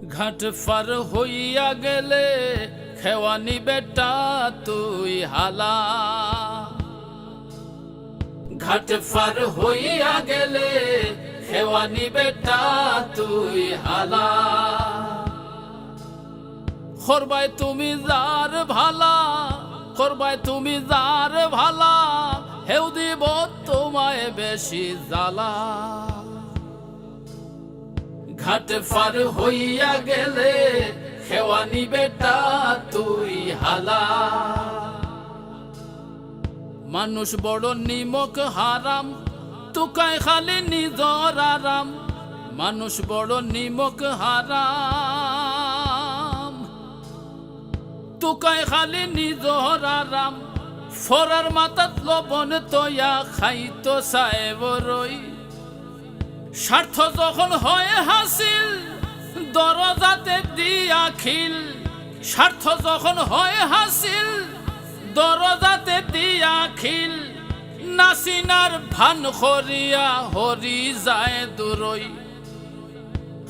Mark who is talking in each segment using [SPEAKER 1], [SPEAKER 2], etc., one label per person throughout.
[SPEAKER 1] ঘাট পার হইয়া গেলে খেওয়ানি বেটা তুই হালা। ঘাট পার হইয়া গেলে খেওয়ানি বেটা তুই হালা। করবাই তুমি যার ভালা, করবাই তুমি যার ভালা, হেউ দিব তোমায় বেশি জ্বালা। ঘাট পার হইয়া গেলে খেওয়ানি বেটা তুই হালা। মানুষ বড় নিমক হারাম, তুকায় খালি নিজর আরাম। মানুষ বড় নিমক হারাম, তুকায় খালি নিজর আরাম। ফরার মাথাত লবণ তয়া খাইতো সাহেব রই। স্বার্থ যখন হয় হাসিল দরজাতে দিয়া খিল। স্বার্থ যখন হয় হাসিল দরজাতে দিয়া খিল। নাসিনার ভান করিয়া হরি যায় দূরই।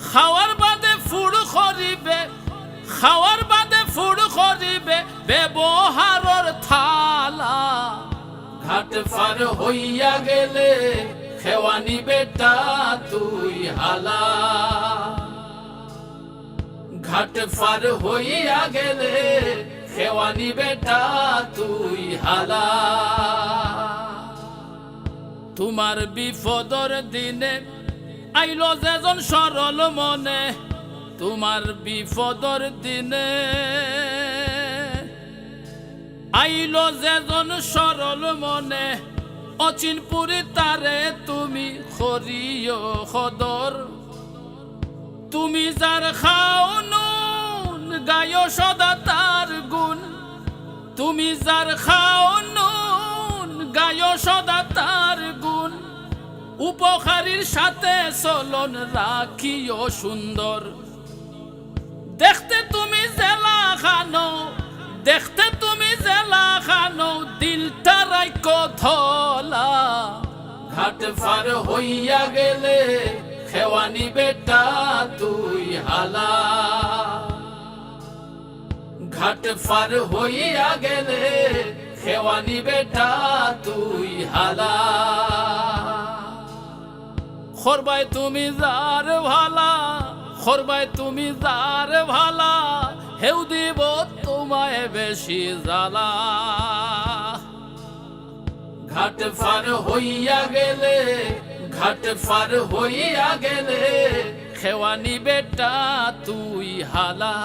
[SPEAKER 1] খাওয়ার বাদে ফুড় করিবে, খাওয়ার বাদে ফুড় করিবে ব্যবহারর থালা। ঘাট পার হইয়া গেলে খেওয়ানি বেটা তুই হালা। ঘাট পার হইয়া গেলে খেওয়ানি বেটা তুই হালা। তোমার বিপদর দিনে আইল যেজন সরল মনে। তোমার বিপদর দিনে আইল যেজন সরল মনে। অচিনপুরি তারে তুমি করিও সদর। তুমি যার খাও নুন গায়ো সদা তার গুণ। তুমি যার খাও নুন গায়ো সদা তার গুণ। উপকারীর সাথে চলন রাখিও সুন্দর। দেখতে তুমি জেলা খানো, দেখতে তুমি জেলা খানো, দিলটা রাইকো ধলা। ঘাট পার হইয়া গেলে খেওয়ানি বেটা তুই হালা। ঘাট পার হইয়া গেলে খেওয়ানি বেটা তুই হালা। করবাই তুমি যার ভালা, করবাই তুমি যার ভালা, হেউ দিব তোমায় বেশি জ্বালা। ঘাট পার হইয়া গেলে, ঘাট পার হইয়া গেলে খেওয়ানি বেটা তুই হালা।